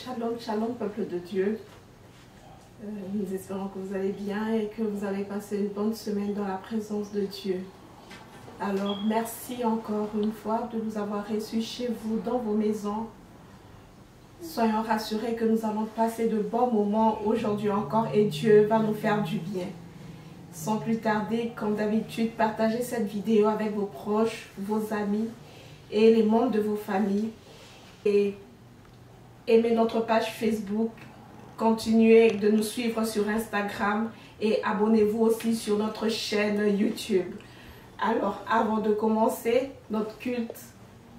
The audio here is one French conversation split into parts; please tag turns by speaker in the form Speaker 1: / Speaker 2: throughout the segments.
Speaker 1: Shalom, shalom, peuple de Dieu. Nous espérons que vous allez bien et que vous allez passer une bonne semaine dans la présence de Dieu. Alors, merci encore une fois de nous avoir reçus chez vous, dans vos maisons. Soyons rassurés que nous allons passer de bons moments aujourd'hui encore et Dieu va nous faire du bien. Sans plus tarder, comme d'habitude, partagez cette vidéo avec vos proches, vos amis et les membres de vos familles. Et aimez notre page Facebook, continuez de nous suivre sur Instagram et abonnez-vous aussi sur notre chaîne YouTube. Alors, avant de commencer notre culte,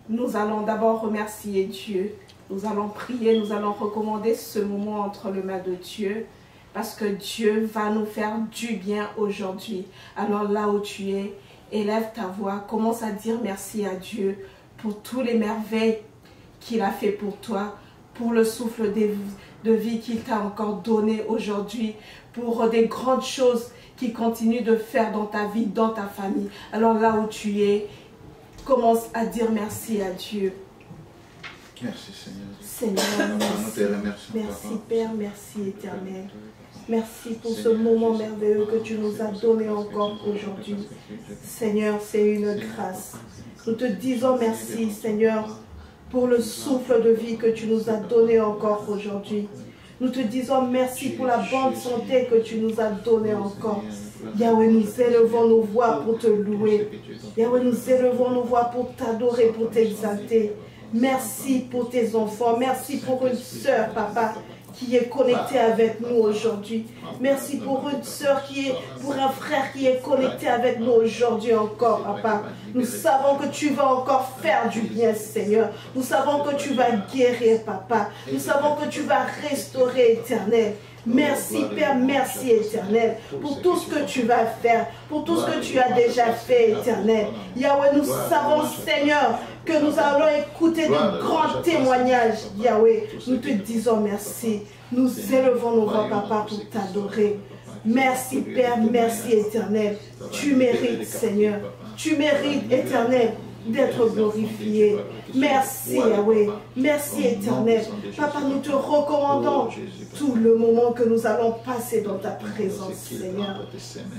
Speaker 1: nous allons d'abord remercier Dieu. Nous allons prier, nous allons recommander ce moment entre les mains de Dieu parce que Dieu va nous faire du bien aujourd'hui. Alors là où tu es, élève ta voix, commence à dire merci à Dieu pour toutes les merveilles qu'il a fait pour toi, pour le souffle de vie qu'il t'a encore donné aujourd'hui, pour des grandes choses qu'il continue de faire dans ta vie, dans ta famille. Alors là où tu es, commence à dire merci à Dieu.
Speaker 2: Merci Seigneur.
Speaker 1: Seigneur, merci. Merci Père, merci Éternel. Merci pour ce moment merveilleux que tu nous as donné encore aujourd'hui. Seigneur, c'est une grâce. Nous te disons merci Seigneur pour le souffle de vie que tu nous as donné encore aujourd'hui. Nous te disons merci pour la bonne santé que tu nous as donnée encore. Yahweh, nous élevons nos voix pour te louer. Yahweh, nous élevons nos voix pour t'adorer, pour t'exalter. Merci pour tes enfants. Merci pour une sœur, papa, qui est connectée avec nous aujourd'hui. Merci pour une sœur pour un frère qui est connecté avec nous aujourd'hui encore, papa. Nous savons que tu vas encore faire du bien, Seigneur. Nous savons que tu vas guérir, papa. Nous savons que tu vas restaurer, Éternel. Merci Père, merci Éternel, pour tout ce que tu vas faire, pour tout ce que tu as déjà fait, Éternel. Yahweh, nous savons, Seigneur, que nous allons écouter de grands témoignages, Yahweh. Nous te disons merci. Nous élevons nos voix, papa, pour t'adorer. Merci Père, merci Éternel. Tu mérites, Seigneur. Tu mérites, Éternel, d'être glorifié. Merci Yahweh, merci Éternel. Papa, nous te recommandons tout le moment que nous allons passer dans ta présence, Seigneur.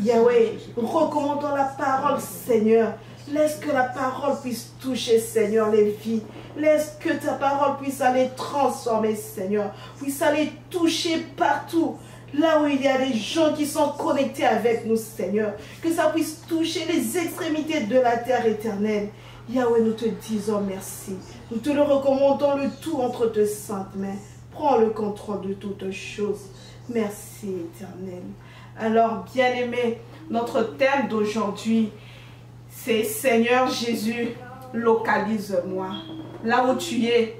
Speaker 1: Yahweh, recommandons la parole, Seigneur. Laisse que la parole puisse toucher, Seigneur, les vies. Laisse que ta parole puisse aller transformer, Seigneur. Puisse aller toucher partout. Là où il y a des gens qui sont connectés avec nous, Seigneur. Que ça puisse toucher les extrémités de la terre éternelle. Yahweh, nous te disons merci. Nous te le recommandons le tout entre tes saintes mains. Prends le contrôle de toutes choses. Merci, Éternel. Alors, bien-aimés, notre thème d'aujourd'hui, c'est Seigneur Jésus, localise-moi. Là où tu es,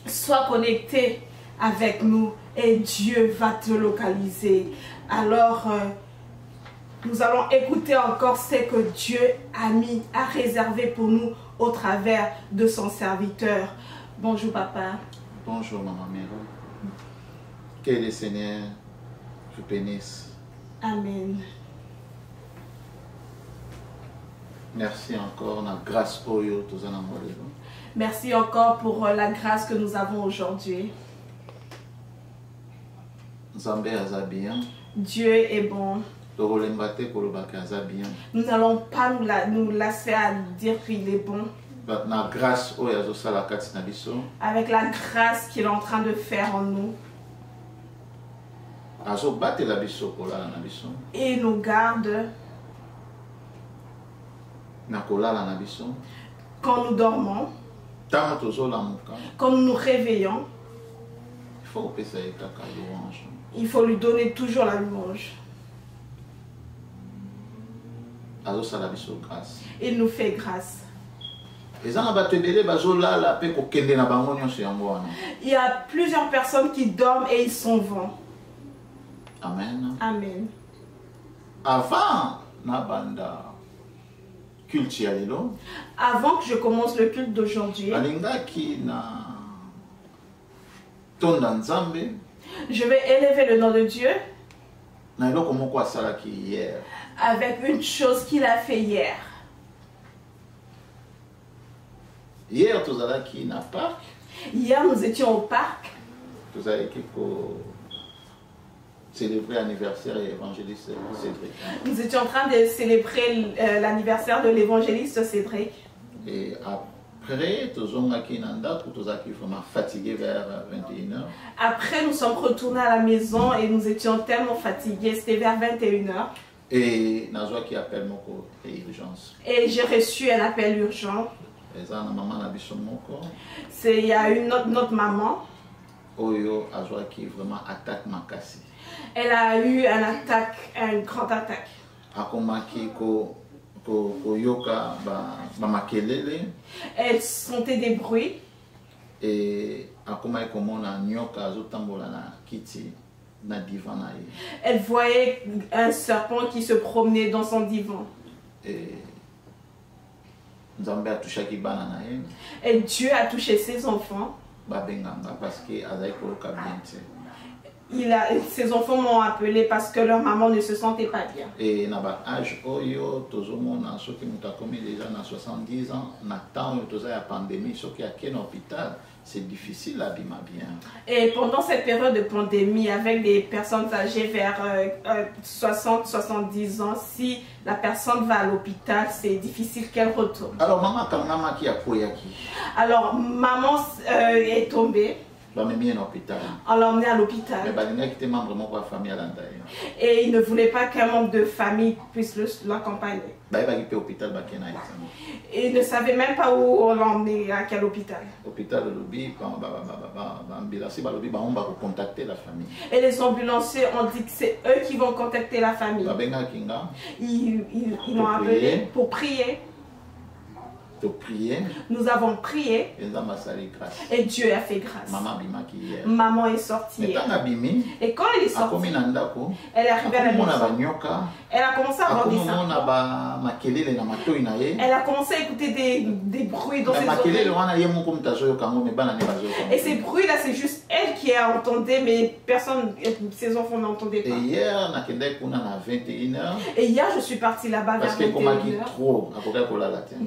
Speaker 1: sois connecté avec nous et Dieu va te localiser. Alors, nous allons écouter encore ce que Dieu a réservé pour nous au travers de son serviteur. Bonjour papa.
Speaker 2: Bonjour maman Mère. Que le Seigneur vous bénisse.
Speaker 1: Amen.
Speaker 2: Merci encore la grâce pour vous.
Speaker 1: Merci encore pour la grâce que nous avons aujourd'hui. Dieu est bon. Nous n'allons pas nous lasser à dire qu'il est bon. Avec la grâce qu'il est en train de faire en nous. Et il nous garde. Quand nous dormons, quand nous nous réveillons, il faut lui donner toujours la louange. Il nous fait grâce. Il y a plusieurs personnes qui dorment et ils s'en vont.
Speaker 2: Amen.
Speaker 1: Amen.
Speaker 2: Avant
Speaker 1: que je commence le culte d'aujourd'hui, je vais élever le nom de Dieu avec une chose qu'il a fait hier.
Speaker 2: Hier,
Speaker 1: Hier, nous étions au parc.
Speaker 2: Vous avez célébrer l'anniversaire de l'évangéliste Cédric.
Speaker 1: Nous étions en train de célébrer l'anniversaire de l'évangéliste Cédric.
Speaker 2: Et après, nous sommes vraiment fatigués vers 21h.
Speaker 1: Après, nous sommes retournés à la maison et nous étions tellement fatigués. C'était vers 21h.
Speaker 2: Et Nazwa qui appelle mon urgence.
Speaker 1: Et j'ai reçu un appel urgent.
Speaker 2: Il
Speaker 1: y a une autre maman.
Speaker 2: Oyo Azwa qui vraiment attaque Makasi.
Speaker 1: Elle a eu une grande attaque. Elle sentait des bruits.
Speaker 2: Et
Speaker 1: elle voyait un serpent qui se promenait dans son divan. Et Dieu a touché ses enfants. Ses enfants m'ont appelé parce que leur maman ne se sentait pas bien.
Speaker 2: Et dans l'âge oyo tozomona soki mutu akomi déjà na 70 ans na temps toza ya pandémie soki akene hôpital c'est difficile à bima bien.
Speaker 1: Et pendant cette période de pandémie avec des personnes âgées vers 60-70 ans, si la personne va à l'hôpital, c'est difficile qu'elle retourne.
Speaker 2: Alors maman kangama ki akoyaki.
Speaker 1: Alors maman est tombée.
Speaker 2: On
Speaker 1: l'a emmené à l'hôpital. Et il ne voulait pas qu'un membre de famille puisse l'accompagner. Et il ne savait même pas où on l'a emmené, à quel hôpital. Et les ambulanciers ont dit que c'est eux qui vont contacter la famille. Ils m'ont appelé pour prier. Nous avons prié et Dieu a fait grâce. Maman est sortie. Et quand elle est sortie, elle est arrivée à la maison. Elle a commencé à voir des serpents. Elle a commencé à écouter des bruits dans ses oreilles. Et ces bruits-là, c'est juste elle qui a entendu, mais personne, ses enfants n'entendaient pas. Et hier, je suis partie là-bas vers 21h.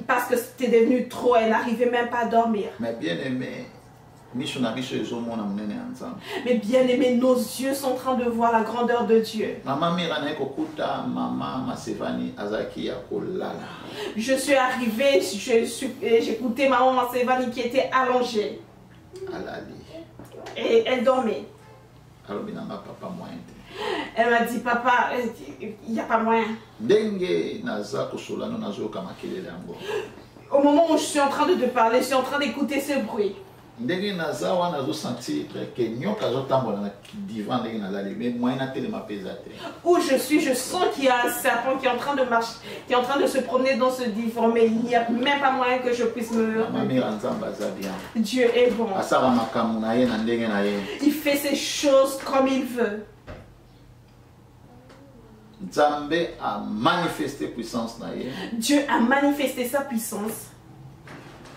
Speaker 1: Parce que c'était devenu trop, elle n'arrivait même pas à dormir.
Speaker 2: Mais bien aimé,
Speaker 1: nos yeux sont en train de voir la grandeur de Dieu. Je suis arrivée, j'ai écouté maman Masevani qui était allongée. Et elle dormait. Elle m'a dit, papa, il n'y a pas moyen. Au moment où je suis en train de te parler, je suis en train d'écouter ce bruit. Où je suis, je sens qu'il y a un serpent qui est en train de marcher, qui est en train de se promener dans ce divan, mais il n'y a même pas moyen que je puisse me... Dieu est bon. Il fait ses choses comme il veut. Dieu a manifesté sa puissance.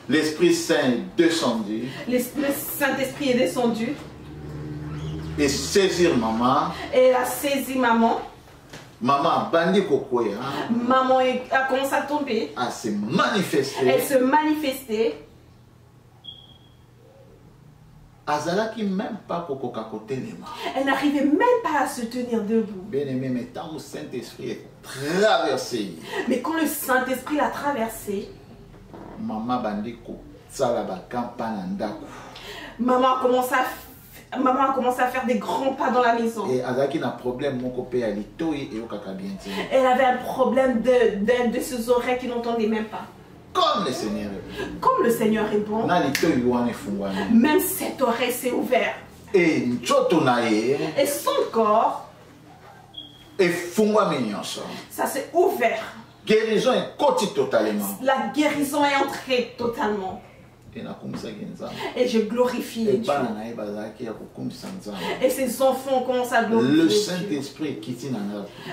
Speaker 2: L'Esprit Saint est descendu.
Speaker 1: Le Saint-Esprit est descendu.
Speaker 2: Et saisir maman.
Speaker 1: Et elle a saisi maman.
Speaker 2: Maman
Speaker 1: Maman a commencé à tomber.
Speaker 2: À se manifester.
Speaker 1: Elle se manifestait. Elle n'arrivait même pas à se tenir debout.
Speaker 2: Bien-aimé, mais tant que le Saint-Esprit est traversé.
Speaker 1: Mais quand le Saint-Esprit l'a traversé,
Speaker 2: maman
Speaker 1: a commencé à faire des grands pas dans la maison.
Speaker 2: Et elle
Speaker 1: avait un problème de ses oreilles qui n'entendaient même pas.
Speaker 2: Comme le Seigneur est bon.
Speaker 1: Comme le Seigneur est bon. Même cette oreille s'est ouverte.
Speaker 2: Et
Speaker 1: son corps, ça s'est ouvert.
Speaker 2: Guérison est côté totalement.
Speaker 1: La guérison est entrée totalement. Et je glorifie Dieu. Et ses enfants commencent à glorifier.
Speaker 2: Le Saint-Esprit est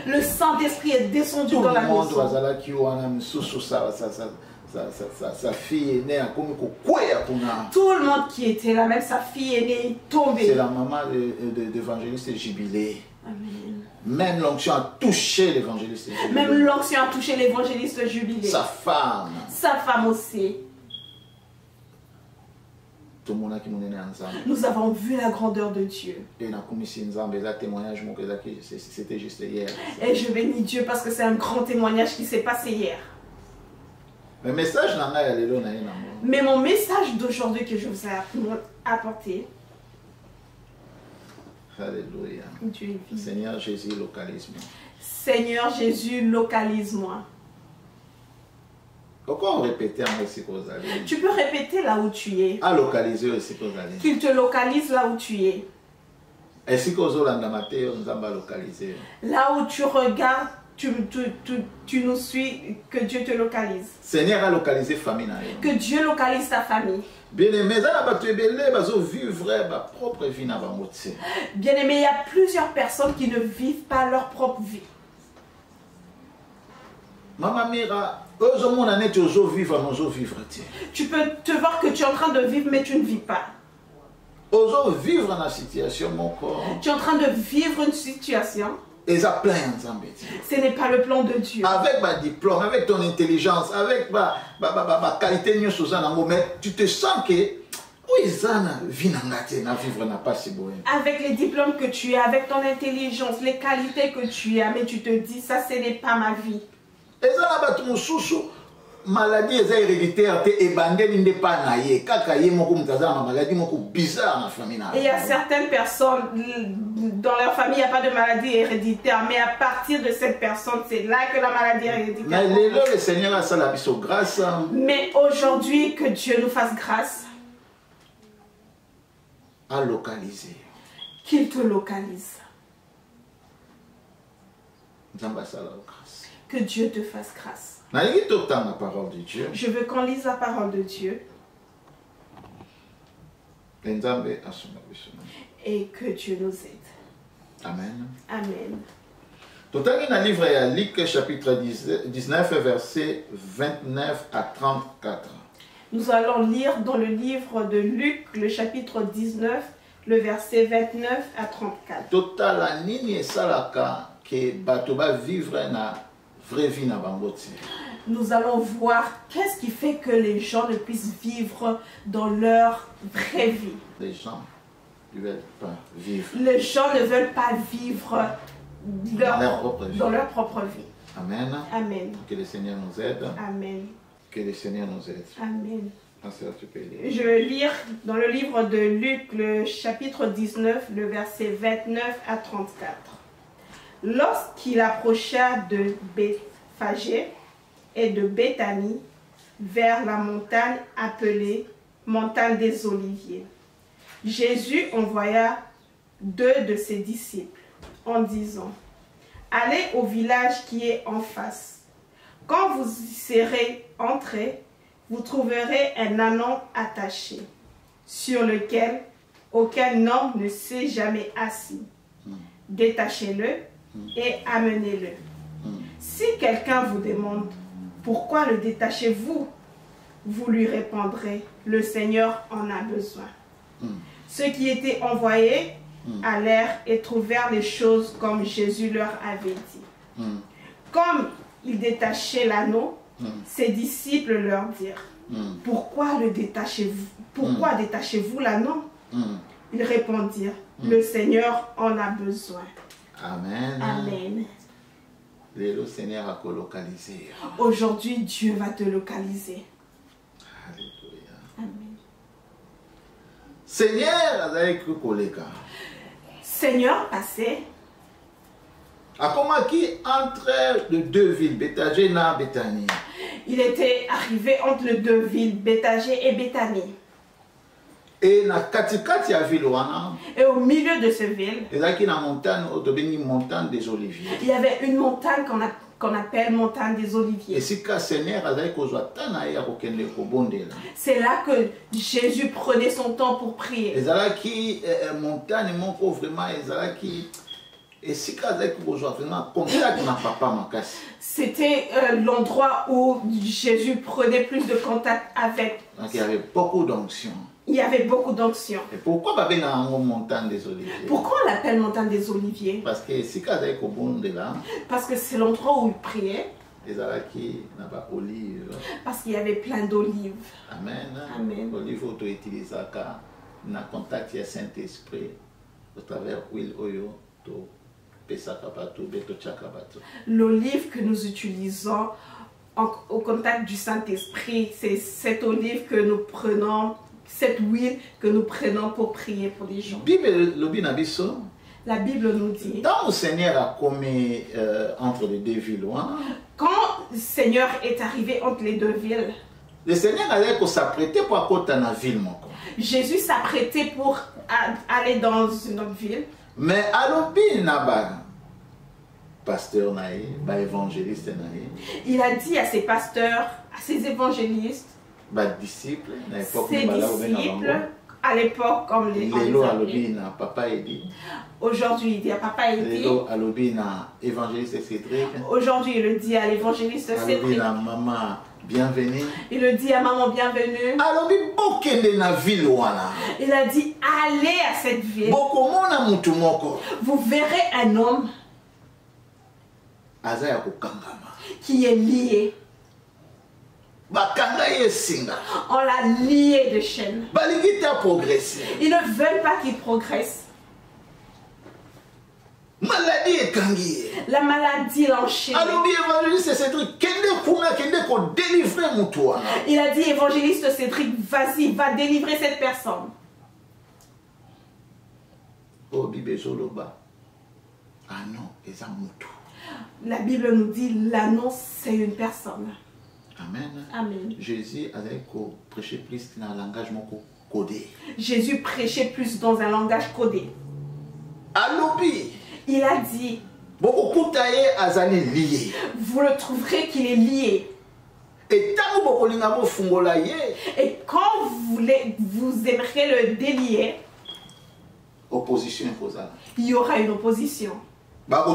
Speaker 1: Le Saint-Esprit est descendu dans la maison.
Speaker 2: Sa fille est née
Speaker 1: tout le monde qui était là, même sa fille est née, tombée.
Speaker 2: C'est la maman de l'évangéliste jubilé.
Speaker 1: Amen.
Speaker 2: Même l'onction a touché l'évangéliste jubilé.
Speaker 1: Même l'onction a touché l'évangéliste jubilé.
Speaker 2: Sa femme.
Speaker 1: Sa femme aussi. Nous avons vu la grandeur de Dieu.
Speaker 2: C'était juste hier.
Speaker 1: Et je bénis Dieu parce que c'est un grand témoignage qui s'est passé hier. Mais mon message d'aujourd'hui que je vous ai apporté.
Speaker 2: Alléluia.
Speaker 1: Dieu est vivant.
Speaker 2: Seigneur Jésus, localise-moi.
Speaker 1: Seigneur Jésus, localise-moi.
Speaker 2: Pourquoi répéter en récit?
Speaker 1: Tu peux répéter là où tu es.
Speaker 2: À localiser aussi.
Speaker 1: Qu'il te localise là où tu es. Là où tu regardes, tu nous suis, que Dieu te localise.
Speaker 2: Seigneur a localisé famille.
Speaker 1: Que Dieu localise ta famille.
Speaker 2: Bien-aimé,
Speaker 1: Bien-aimé, il y a plusieurs personnes qui ne vivent pas leur propre vie. Tu peux te voir que tu es en train de vivre, mais tu ne vis pas. Tu es en train de vivre une situation. Ce n'est pas le plan de Dieu.
Speaker 2: Avec ma diplôme, avec ton intelligence, avec ma qualité, mais tu te sens que
Speaker 1: avec les diplômes que tu as, avec ton intelligence, les qualités que tu as, mais tu te dis, ça, ce n'est pas ma vie.
Speaker 2: Maladie héréditaire et il
Speaker 1: y a certaines personnes dans leur famille, il n'y a pas de maladie héréditaire, mais à partir de cette personne, c'est là que la maladie héréditaire. Mais aujourd'hui, que Dieu nous fasse grâce
Speaker 2: à localiser.
Speaker 1: Qu'il te localise. Que Dieu te fasse grâce. Je veux qu'on lise la parole de Dieu. Et que Dieu nous aide.
Speaker 2: Amen.
Speaker 1: Amen.
Speaker 2: Total dans le livre de Luc chapitre 19 verset 29 à 34.
Speaker 1: Nous allons lire dans le livre de Luc le chapitre 19 le verset 29 à 34.
Speaker 2: Total la nini salaka que batoba vivre na vraie vie na bangoti.
Speaker 1: Nous allons voir qu'est-ce qui fait que les gens ne puissent vivre dans leur vraie vie.
Speaker 2: Les gens ne veulent pas vivre.
Speaker 1: Les gens ne veulent pas vivre dans leur propre vie.
Speaker 2: Amen.
Speaker 1: Amen.
Speaker 2: Que le Seigneur nous aide.
Speaker 1: Amen.
Speaker 2: Que le Seigneur nous aide.
Speaker 1: Amen.
Speaker 2: Tu peux lire.
Speaker 1: Je vais lire dans le livre de Luc, le chapitre 19, le verset 29 à 34. Lorsqu'il approcha de Bethphagée et de Béthanie, vers la montagne appelée montagne des Oliviers, Jésus envoya 2 de ses disciples en disant: allez au village qui est en face. Quand vous y serez entrés, vous trouverez un ânon attaché, sur lequel aucun homme ne s'est jamais assis. Détachez-le et amenez-le. Si quelqu'un vous demande pourquoi le détachez-vous, vous lui répondrez: le Seigneur en a besoin. Ceux qui étaient envoyés allèrent et trouvèrent les choses comme Jésus leur avait dit. Comme ils détachaient l'anneau, ses disciples leur dirent: pourquoi le détachez-vous? Pourquoi détachez-vous l'anneau? Ils répondirent: le Seigneur en a besoin.
Speaker 2: Amen.
Speaker 1: Amen.
Speaker 2: Le Seigneur a localisé.
Speaker 1: Aujourd'hui, Dieu va te localiser.
Speaker 2: Alléluia.
Speaker 1: Amen.
Speaker 2: Seigneur, avec collègue.
Speaker 1: Seigneur passé.
Speaker 2: A comment qui entre les 2 villes, Bethphagée et Béthanie.
Speaker 1: Il était arrivé entre les 2 villes, Bethphagée et Béthanie.
Speaker 2: Et na katikati ya ville wana.
Speaker 1: Et au milieu de cette ville,
Speaker 2: il y a une montagne, montagne des Oliviers.
Speaker 1: Il y avait une montagne qu'on appelle montagne des Oliviers.
Speaker 2: Et si Seigneur
Speaker 1: c'est là que Jésus prenait son temps pour prier.
Speaker 2: Et là qui montagne mon vraiment et si
Speaker 1: c'était l'endroit où Jésus prenait plus de contact avec.
Speaker 2: Donc il y avait beaucoup d'onction.
Speaker 1: Il y avait beaucoup d'onction.
Speaker 2: Et pourquoi pas bien en montagne des Oliviers?
Speaker 1: Pourquoi on l'appelle montagne des Oliviers?
Speaker 2: Parce que si
Speaker 1: parce que c'est l'endroit où il priait. Parce qu'il y avait plein d'olives.
Speaker 2: Amen.
Speaker 1: Amen.
Speaker 2: L'olive auto utilisé na contact ya Saint-Esprit au travers huile oyo to pesaka bato beto chaka bato.
Speaker 1: L'olive que nous utilisons au contact du Saint-Esprit, c'est cette olive que nous prenons, cette huile que nous prenons pour prier pour les gens. La Bible nous dit,
Speaker 2: quand le Seigneur a commis entre les deux villes,
Speaker 1: quand le Seigneur est arrivé entre les deux villes,
Speaker 2: le Seigneur allait s'apprêter pour côté dans la ville.
Speaker 1: Jésus s'apprêtait pour aller dans une autre ville.
Speaker 2: Mais à l'obi naba pasteur naï, évangéliste naï.
Speaker 1: Il a dit à ses pasteurs, à ses évangélistes,
Speaker 2: disciples,
Speaker 1: ses disciples, à l'époque comme les aujourd'hui il dit à papa Eddy. Aujourd'hui il le dit à l'évangéliste Cédric.
Speaker 2: Maman bienvenue.
Speaker 1: Il le dit à maman bienvenue. Il a dit allez à cette ville. Vous verrez un homme qui est lié. On l'a lié de chaînes. Ils ne veulent pas qu'il progresse. La maladie l'enchaîne. Il a dit évangéliste Cédric, vas-y, va délivrer cette personne. La Bible nous dit l'annonce c'est une personne.
Speaker 2: Amen.
Speaker 1: Amen.
Speaker 2: Jésus allait prêcher plus dans un langage codé.
Speaker 1: Jésus prêchait plus dans un langage codé. Il a dit, vous le trouverez qu'il est lié. Et quand vous aimeriez le délier, il y aura une opposition. On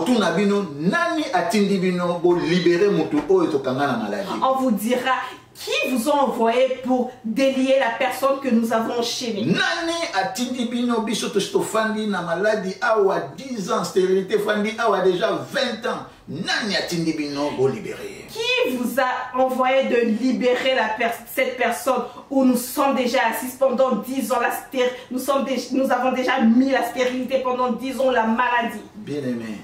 Speaker 1: vous dira qui vous a envoyé pour délier la personne que nous avons enchaînée.
Speaker 2: Qui
Speaker 1: vous a envoyé de libérer cette personne où nous sommes déjà assis pendant 10 ans, nous avons déjà mis la stérilité pendant 10 ans, la maladie.
Speaker 2: Bien-aimé,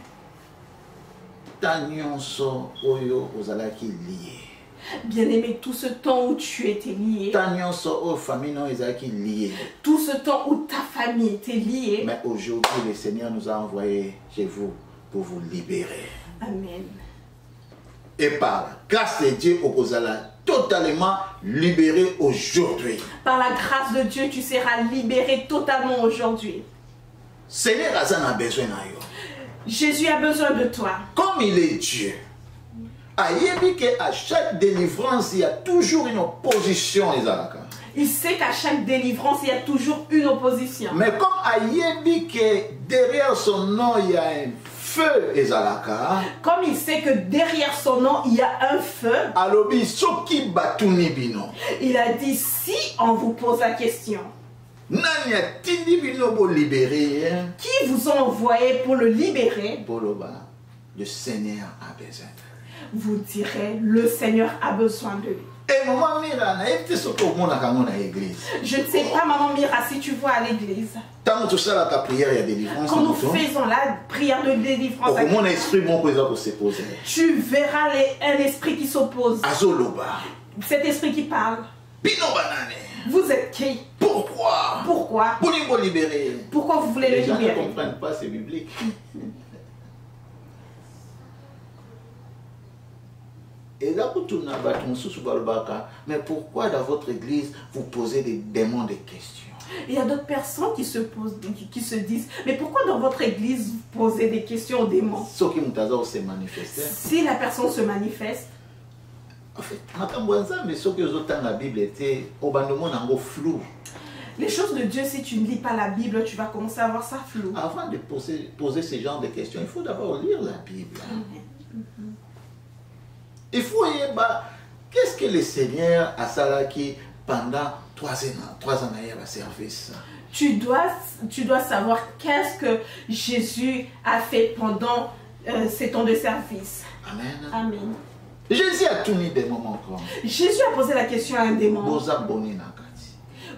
Speaker 1: bien-aimé, tout ce temps où tu étais lié, tout ce temps où ta famille était liée,
Speaker 2: mais aujourd'hui le Seigneur nous a envoyé chez vous pour vous libérer.
Speaker 1: Amen.
Speaker 2: Et par grâce de Dieu, totalement libéré aujourd'hui.
Speaker 1: Par la grâce de Dieu, tu seras libéré totalement aujourd'hui.
Speaker 2: Seigneur a besoin de toi.
Speaker 1: Jésus a besoin de toi.
Speaker 2: Comme il est Dieu, à chaque délivrance, il y a toujours une opposition.
Speaker 1: Il sait qu'à chaque délivrance, il y a toujours une opposition.
Speaker 2: Mais comme Ayebi que derrière son nom, il y a un feu.
Speaker 1: Comme il sait que derrière son nom, il y a un feu. Il a dit, si on vous pose la question, qui vous a envoyé pour le libérer?
Speaker 2: Le Seigneur a besoin.
Speaker 1: Vous direz, le Seigneur a besoin de lui. Je ne sais pas, maman Mira, si tu vois à l'église. Quand nous faisons la prière de délivrance, tu verras un esprit qui s'oppose. Cet esprit qui parle. Vous êtes qui?
Speaker 2: Pourquoi?
Speaker 1: Pourquoi? Pourquoi vous voulez le libérer?
Speaker 2: Les gens ne comprennent pas, c'est biblique. Et là, mais pourquoi dans votre église vous posez des démons de questions?
Speaker 1: Il y a d'autres personnes qui se disent, mais pourquoi dans votre église vous posez des questions aux démons? Si la personne se manifeste,
Speaker 2: en fait,
Speaker 1: les choses de Dieu, si tu ne lis pas la Bible, tu vas commencer à voir ça flou.
Speaker 2: Avant de poser ce genre de questions, il faut d'abord lire la Bible. Il faut qu'est-ce que le Seigneur a salaki pendant 3 ans à service.
Speaker 1: Tu dois savoir qu'est-ce que Jésus a fait pendant ces temps de service.
Speaker 2: Amen.
Speaker 1: Amen.
Speaker 2: Jésus a tout mis des moments comme.
Speaker 1: Jésus a posé la question à un démon.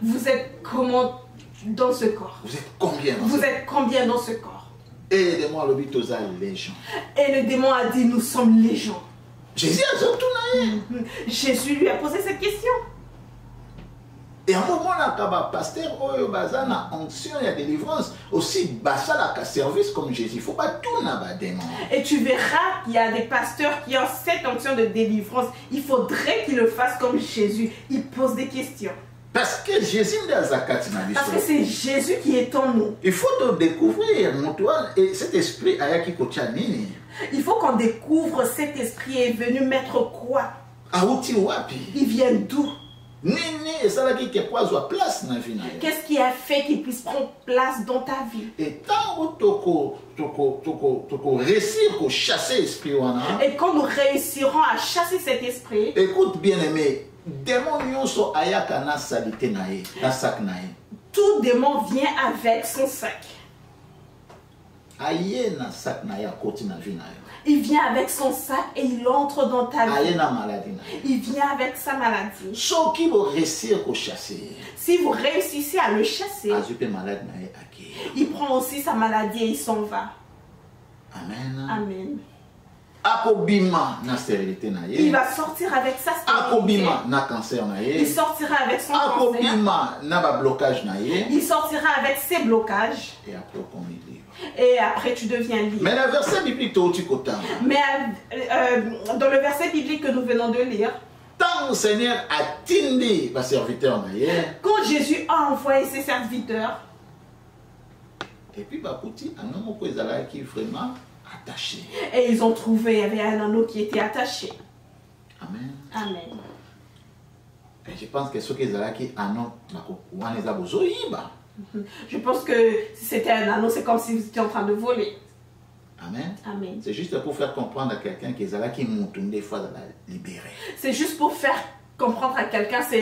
Speaker 1: Vous êtes comment dans ce corps?
Speaker 2: Vous êtes combien dans
Speaker 1: Vous êtes combien dans ce corps?
Speaker 2: Et le démon a dit toza légion.
Speaker 1: Et le démon a dit nous sommes légion.
Speaker 2: Jésus a tout.
Speaker 1: Jésus lui a posé cette question.
Speaker 2: Et à un moment là, quand le pasteur Oyo Bazana onction et délivrance aussi bassa la service comme Jésus. Il ne faut pas tout n'avoir démon.
Speaker 1: Et tu verras qu'il y a des pasteurs qui ont cette onction de délivrance. Il faudrait qu'ils le fassent comme Jésus. Ils posent des questions.
Speaker 2: Parce que Jésus
Speaker 1: Parce que c'est Jésus qui est en nous.
Speaker 2: Il faut te découvrir et cet esprit ayaki kochanini.
Speaker 1: Il faut qu'on découvre cet esprit est venu mettre quoi?
Speaker 2: Auti wapi.
Speaker 1: Il vient d'où?
Speaker 2: Qu'est-ce
Speaker 1: qui a fait qu'il puisse prendre place dans ta vie?
Speaker 2: Et tant que réussir à chasser l'esprit,
Speaker 1: et quand nous réussirons à chasser cet esprit,
Speaker 2: écoute bien aimé, démon sont ayakana salité nae, na sac nae.
Speaker 1: Tout démon vient avec son sac.
Speaker 2: Aye na sac nae à côté na vie nae.
Speaker 1: Il vient avec son sac et il entre dans ta vie. Il vient avec sa maladie. Si vous réussissez à le chasser, il prend aussi sa maladie et il s'en va.
Speaker 2: Amen.
Speaker 1: Amen.
Speaker 2: Il
Speaker 1: va sortir avec sa stérilité. Il sortira avec son cancer. Il sortira avec ses blocages. Et après tu deviens libre.
Speaker 2: Mais le verset biblique
Speaker 1: Mais dans le verset biblique que nous venons de lire,
Speaker 2: tant le Seigneur a tindi ma serviteur,
Speaker 1: quand Jésus a envoyé ses serviteurs,
Speaker 2: et puis un homme qui est vraiment attaché.
Speaker 1: Et ils ont trouvé, il y avait un anneau qui était attaché.
Speaker 2: Amen.
Speaker 1: Amen.
Speaker 2: Et je pense que ceux qui ont un anneau,
Speaker 1: je pense que si c'était un anneau, c'est comme si vous étiez en train de voler.
Speaker 2: Amen.
Speaker 1: Amen.
Speaker 2: C'est juste pour faire comprendre à quelqu'un qui monte des fois de la libérer.
Speaker 1: C'est juste pour faire comprendre à quelqu'un, ça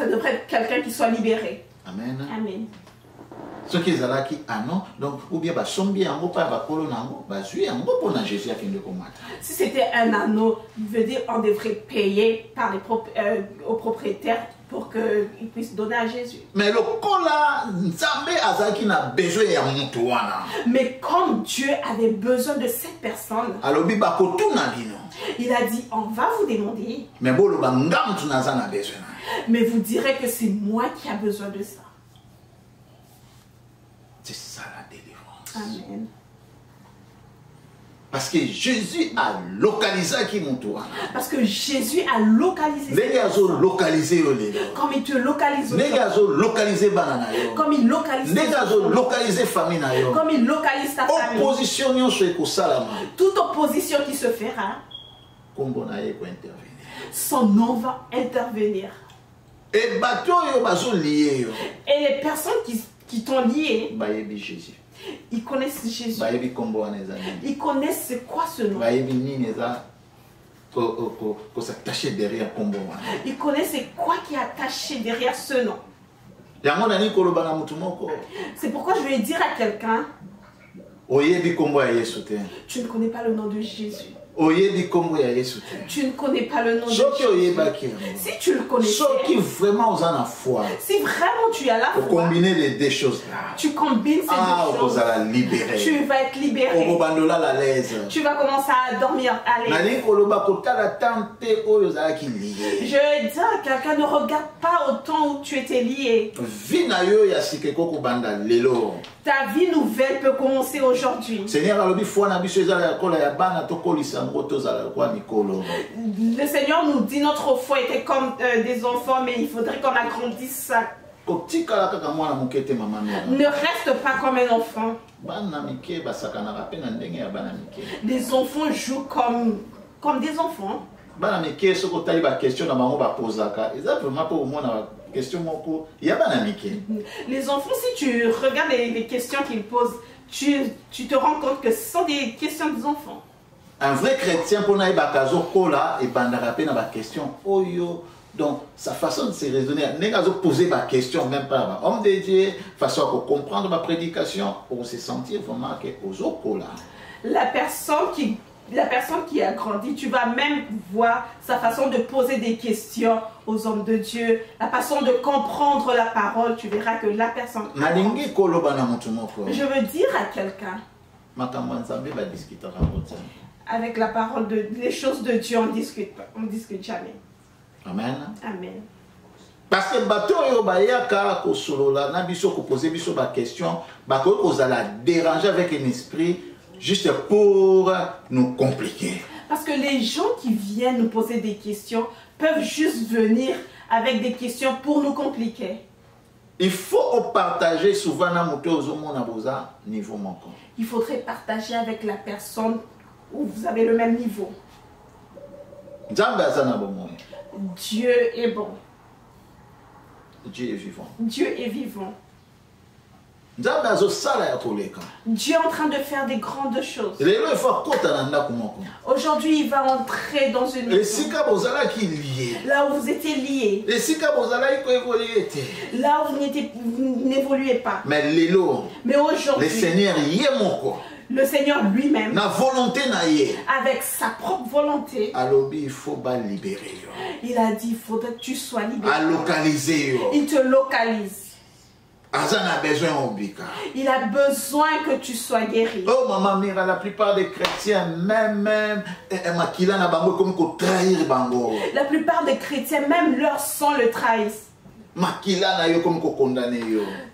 Speaker 1: devrait être quelqu'un qui soit libéré.
Speaker 2: Amen.
Speaker 1: Amen.
Speaker 2: Ceux qui ont un anneau, donc ou bien Jésus
Speaker 1: si c'était un anneau, veut dire on devrait payer par aux propriétaires pour qu'ils puissent donner à Jésus.
Speaker 2: Mais le cola, n'a besoin
Speaker 1: mais comme Dieu avait besoin de cette personne, il a dit on va vous demander. Mais vous direz que c'est moi qui a besoin de ça.
Speaker 2: C'est ça la délivrance.
Speaker 1: Amen.
Speaker 2: Parce que Jésus a localisé qui monte.
Speaker 1: Parce que Jésus a localisé.
Speaker 2: Comme
Speaker 1: il te localise. Comme il localise
Speaker 2: famille.
Speaker 1: Comme il localise ta famille.
Speaker 2: Opposition
Speaker 1: toute opposition qui se fera, son nom va intervenir.
Speaker 2: Et
Speaker 1: les personnes qui t'ont lié, ils connaissent Jésus. Ils connaissent c'est quoi ce nom. Ils connaissent c'est quoi qui est attaché derrière ce nom. C'est pourquoi je vais dire à quelqu'un, tu ne connais pas le nom de Jésus. Tu ne connais pas le nom de Jésus. Si tu le connais, si vraiment tu as la foi,
Speaker 2: combiner les deux choses là.
Speaker 1: Tu combines ces deux choses. Tu vas être libéré. Tu vas commencer à dormir à l'aise. Je dis à quelqu'un, ne regarde pas au temps où tu étais lié. Ta vie nouvelle peut commencer aujourd'hui. Le Seigneur nous dit notre foi était comme des enfants, mais il faudrait qu'on agrandisse ça. Ne reste pas comme un enfant. Les enfants jouent comme des enfants. Les enfants, si tu regardes les questions qu'ils posent, tu te rends compte que ce sont des questions des enfants.
Speaker 2: Un vrai chrétien, pour naïba kazo kola et bandarape na ba question oyo. Donc sa façon de se raisonner, n'est-ce pas poser ma question même pas homme de Dieu, façon à comprendre ma prédication, pour se sentir vraiment que aux kola.
Speaker 1: La personne la personne qui a grandi, tu vas même voir sa façon de poser des questions aux hommes de Dieu, la façon de comprendre la parole. Tu verras que la personne... Je veux dire à quelqu'un, avec la parole, les choses de Dieu, on discute jamais.
Speaker 2: Amen.
Speaker 1: Amen.
Speaker 2: Parce que bateau yo bayaka ko solola na biso ko poser biso ba question ba ko ozala déranger avec un esprit juste pour nous compliquer.
Speaker 1: Parce que les gens qui viennent nous poser des questions peuvent juste venir avec des questions pour nous compliquer.
Speaker 2: Il faut partager souvent na moto ozomo na boza niveau moko.
Speaker 1: Il faudrait partager avec la personne où vous avez le même niveau. Dieu est bon.
Speaker 2: Dieu est vivant.
Speaker 1: Dieu est vivant. Dieu est en train de faire des grandes choses. Aujourd'hui, il va entrer dans une maison. Là où vous étiez liés. Là où vous n'évoluez pas.
Speaker 2: Mais
Speaker 1: aujourd'hui, le Seigneur lui-même, avec sa propre volonté, il a dit, il faudrait que tu sois libéré. Il te localise. Il a besoin que tu sois guéri.
Speaker 2: Oh maman mère, la plupart des chrétiens, même
Speaker 1: la plupart des chrétiens, même leur sang le trahissent.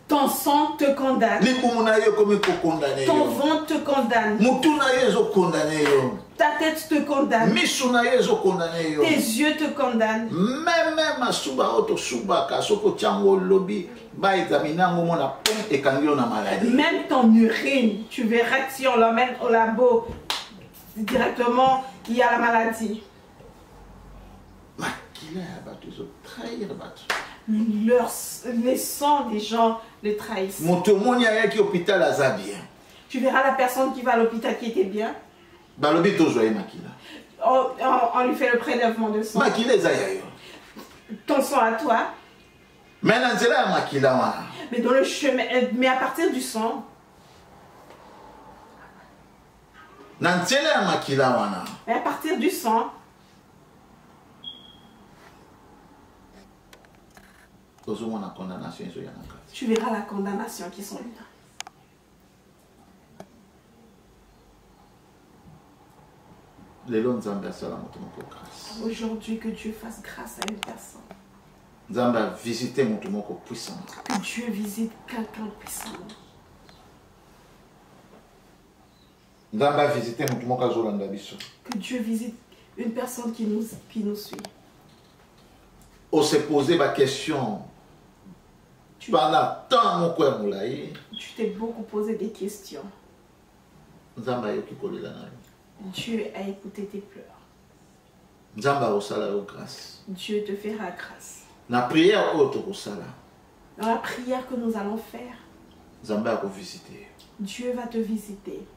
Speaker 1: Ton sang te condamne. Ton ventre te condamne. Ta tête te condamne. Tes yeux te condamnent. Même ton urine, tu verras que si on l'emmène au labo, directement, il y a la maladie. Les sangs des gens les trahissent. Tu verras la personne qui va à l'hôpital qui était bien. On lui fait le prélèvement de sang. Ton sang à toi. Mais dans le chemin, mais à partir du sang. Mais à partir du sang. Tu verras la condamnation qui sont là. Aujourd'hui, que Dieu fasse grâce à une personne. Que Dieu visite quelqu'un puissant. Que Dieu visite une personne qui nous suit.
Speaker 2: On s'est posé ma question. Pendant tant mon cœur moulaï.
Speaker 1: Tu t'es beaucoup posé des questions. Dieu a écouté tes pleurs. Dieu te fera grâce.
Speaker 2: Dans la prière
Speaker 1: que nous allons faire, Dieu va te visiter.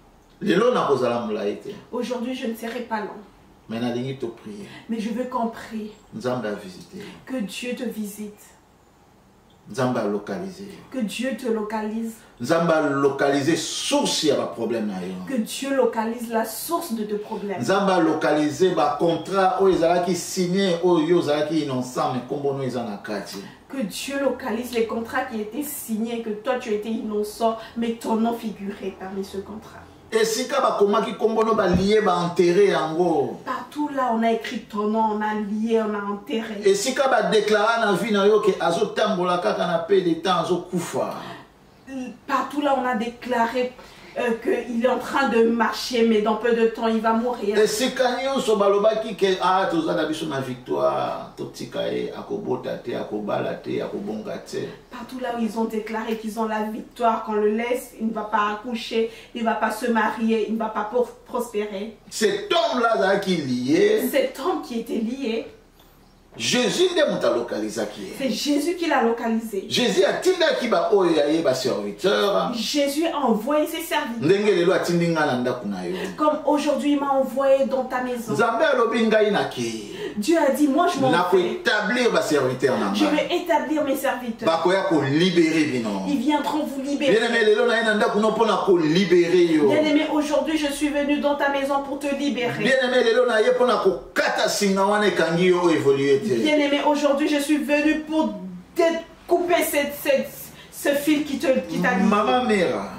Speaker 1: Aujourd'hui, je ne serai pas long. Mais je veux qu'on prie. Que Dieu te visite. Que Dieu te localise. Que Dieu localise la source de tes problèmes. Que Dieu localise les contrats qui étaient signés, que toi tu étais innocent, mais ton nom figurait parmi ce contrat. Partout là on a écrit ton nom, on a lié, on a enterré. Partout là on a déclaré qu'il est en train de marcher, mais dans peu de temps il va mourir. Partout là où ils ont déclaré qu'ils ont la victoire, qu'on le laisse, il ne va pas accoucher, il ne va pas se marier, il ne va pas prospérer.
Speaker 2: Cet homme-là qui est lié.
Speaker 1: Cet homme qui était lié.
Speaker 2: Jésus localisé.
Speaker 1: C'est Jésus qui l'a localisé.
Speaker 2: Jésus a serviteur.
Speaker 1: Jésus a envoyé ses serviteurs. Comme aujourd'hui il m'a envoyé dans ta maison. Dieu a dit, moi je m'en vais. Je vais établir mes serviteurs. Ils viendront vous libérer. Bien-aimés, aujourd'hui je suis venu dans ta maison pour te libérer. Bien-aimé, aujourd'hui je suis venu pour couper ce fil qui t'a lié.
Speaker 2: Maman Mera,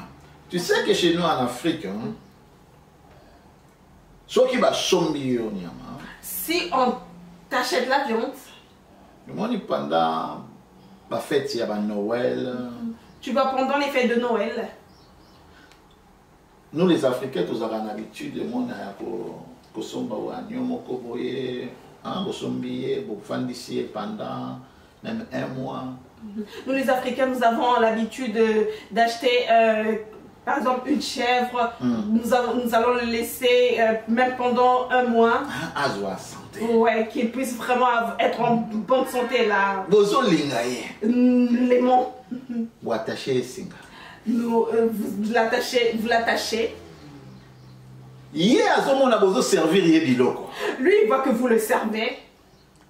Speaker 2: tu sais que chez nous en Afrique, hein,
Speaker 1: si on t'achète la viande,
Speaker 2: pendant la fête, il y a Noël.
Speaker 1: Tu vas pendant les fêtes de Noël.
Speaker 2: Nous les Africains, nous avons l'habitude de mon pendant même un mois.
Speaker 1: Nous les Africains, nous avons l'habitude d'acheter par exemple une chèvre. Nous allons le laisser même pendant un mois. Ouais, qu'il puisse vraiment être en bonne santé là. L'aimons.
Speaker 2: Vous attachez
Speaker 1: vous l'attachez. Lui, il voit que vous le servez.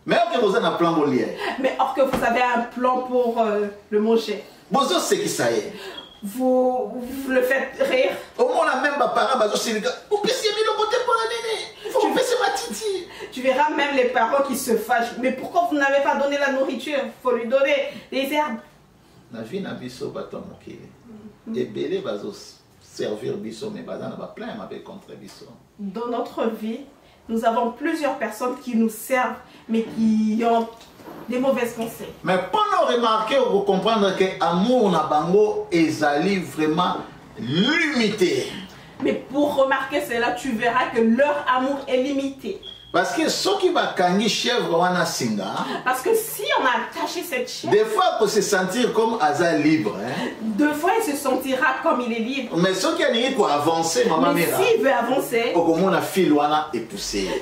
Speaker 2: Mais or que vous avez un plan pour lire.
Speaker 1: Mais or que vous avez un plan pour le manger. Vous le faites rire. Tu verras même les parents qui se fâchent. Mais pourquoi vous n'avez pas donné la nourriture? Il faut lui donner des herbes. Dans notre vie, nous avons plusieurs personnes qui nous servent, mais qui ont des mauvaises pensées.
Speaker 2: Mais pendant remarquer ou comprendre que l'amour na bango est vraiment limité.
Speaker 1: Mais pour remarquer cela, tu verras que leur amour est limité.
Speaker 2: Parce que ceux qui va kangi chèvre wana singa.
Speaker 1: Parce que si on a attaché cette chèvre,
Speaker 2: des fois pour se sentir comme Aza libre.
Speaker 1: Deux fois il se sentira comme il est libre.
Speaker 2: Mais ceux qui ont pour avancer, maman
Speaker 1: mais s'il veut avancer,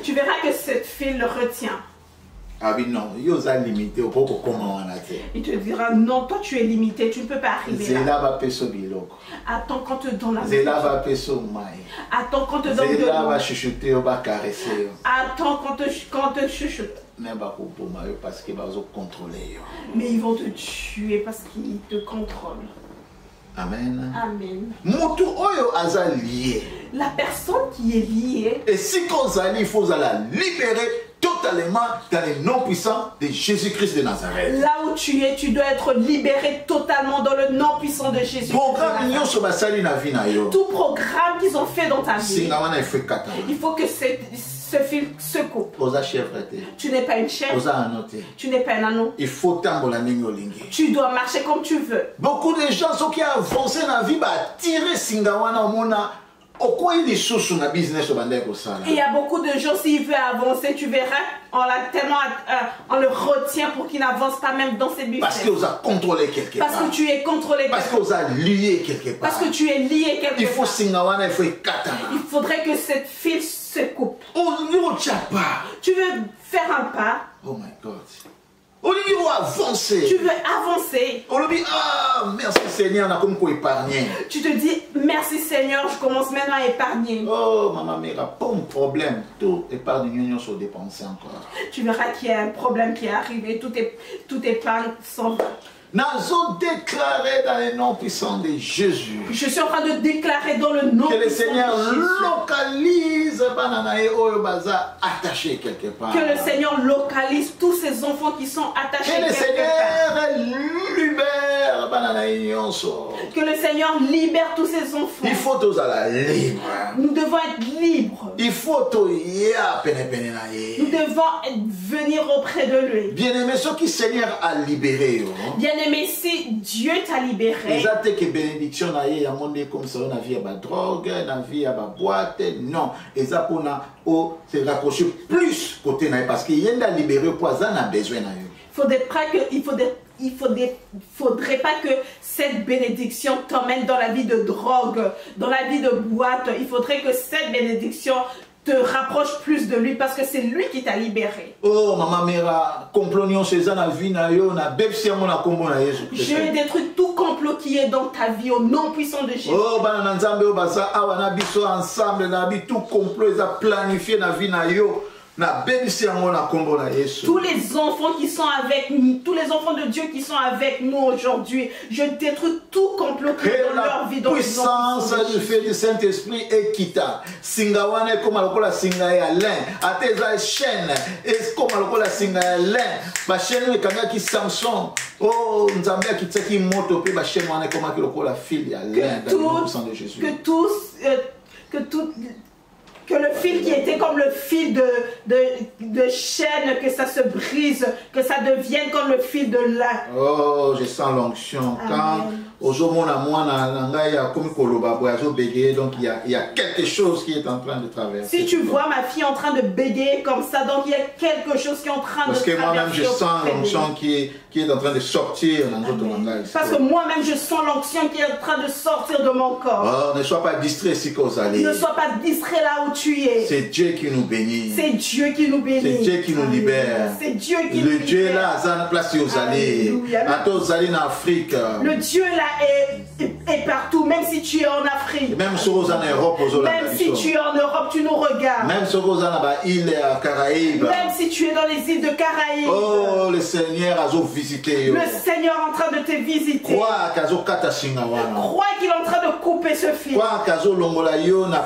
Speaker 2: tu
Speaker 1: verras que cette file le retient.
Speaker 2: Ah oui, non, il est limité au point comment on a été.
Speaker 1: Il te dira non, toi tu es limité, tu ne peux pas arriver là. Attends quand te donne la
Speaker 2: nourriture.
Speaker 1: Attends quand te donne de l'eau. Attends quand te chuchote. Mais ils vont te tuer parce qu'ils te contrôlent.
Speaker 2: Amen.
Speaker 1: Amen.
Speaker 2: La
Speaker 1: personne qui est liée.
Speaker 2: Et si il faut la libérer totalement dans le nom puissant de Jésus-Christ de Nazareth.
Speaker 1: Là où tu es, tu dois être libéré totalement dans le nom puissant de Jésus. Tout programme qu'ils ont fait dans ta vie, il faut que ce fil se coupe. Tu n'es pas une chèvre. Tu n'es pas un anneau.
Speaker 2: Il faut
Speaker 1: tu dois marcher comme tu veux.
Speaker 2: Beaucoup de gens ceux qui ont avancé dans la vie, tirer Singawana au monde. Il
Speaker 1: y a beaucoup de gens, s'il veut avancer, tu verras, on le retient pour qu'il n'avance pas même dans ses buffets.
Speaker 2: Parce qu'il a contrôlé quelque part.
Speaker 1: Parce que tu es contrôlé.
Speaker 2: Parce qu'il a lié quelque part.
Speaker 1: Parce que tu es lié quelque part.
Speaker 2: Il
Speaker 1: faudrait que cette file se coupe.
Speaker 2: Tu
Speaker 1: veux faire un pas.
Speaker 2: Oh my God. Avancer.
Speaker 1: Tu veux avancer.
Speaker 2: Ah, merci Seigneur, on a comme quoi épargner.
Speaker 1: Tu te dis, merci Seigneur, je commence maintenant à épargner.
Speaker 2: Oh, maman, mais pas un problème. Tout épargne sur dépenser encore.
Speaker 1: Tu verras qu'il y a un problème qui est arrivé. Tout épargne s'en va.
Speaker 2: Nous avons déclaré dans le nom puissant de Jésus.
Speaker 1: Je suis en train de déclarer dans le nom
Speaker 2: que le Seigneur localise attachés quelque part.
Speaker 1: Que le Seigneur localise tous ces enfants qui sont attachés quelque part.
Speaker 2: Que le Seigneur libère.
Speaker 1: Que le Seigneur libère tous ces enfants.
Speaker 2: Il faut tous être libres.
Speaker 1: Nous devons être libres.
Speaker 2: Il faut
Speaker 1: nous devons venir auprès de lui.
Speaker 2: Bien-aimé, ce que le Seigneur a libéré.
Speaker 1: Bien-aimé, si Dieu t'a libéré.
Speaker 2: Que bénédiction comme ça, on a vu la drogue, on a vu la boîte. Non, et ça pour se rapprocher plus côté parce qu'il y a un libéré pour ça, on a besoin.
Speaker 1: Il faudrait pas que cette bénédiction t'emmène dans la vie de drogue, dans la vie de boîte. Il faudrait que cette bénédiction te rapproche plus de lui parce que c'est lui qui t'a libéré.
Speaker 2: Oh, maman Mera, complonion chez la vie na yo na bepsi mon akombo na Jésus.
Speaker 1: Je détruis tout complot qui est dans ta vie au nom puissant de Jésus.
Speaker 2: Oh, bana nzambe o basa awana biso ensemble na bi tout complot ils a planifié na vie na yo.
Speaker 1: Tous les enfants qui sont avec nous, tous les enfants de Dieu qui sont avec nous aujourd'hui, je détruis tout complot qui est dans leur vie.
Speaker 2: La puissance du fait du Saint-Esprit est quitta. Singawane comme la singa ya lin. Ateza chaîne. Et comme la singa ya lin. Ma chaîne le kanga qui Samson. Oh, Nzambia qui tsaki moto pe ma chaîne wane comme la fille ya lin.
Speaker 1: Que le fil qui était comme le fil de chêne, que ça se brise, que ça devienne comme le fil de lin.
Speaker 2: Oh, je sens l'onction. Quand donc il y a quelque chose qui est en train de traverser.
Speaker 1: Si tu vois ma fille en train de bégayer comme ça, donc il y a quelque chose qui est en train de traverser.
Speaker 2: Parce que moi-même je sens l'onction qui est en train de sortir dans notre langage.
Speaker 1: Parce que moi-même je sens l'onction qui est en train de sortir de mon corps.
Speaker 2: Oh, ne sois pas distrait si vous allez.
Speaker 1: Ne sois pas distrait là où tu es.
Speaker 2: C'est Dieu qui nous bénit.
Speaker 1: C'est Dieu qui nous bénit.
Speaker 2: C'est Dieu qui nous libère.
Speaker 1: C'est Dieu qui nous libère.
Speaker 2: Le Dieu là, à la place où vous allez. À tous vous allez en Afrique.
Speaker 1: Le Dieu là est partout, même si tu es en Afrique.
Speaker 2: Même si vous êtes en Europe,
Speaker 1: même si tu es en Europe, tu nous regardes.
Speaker 2: Même si vous êtes dans les îles Caraïbes.
Speaker 1: Même si tu es dans les îles de Caraïbes.
Speaker 2: Oh, le Seigneur a visité.
Speaker 1: Le Seigneur est en train de te visiter. Crois qu'il est en train de couper ce fil.
Speaker 2: Crois qu'il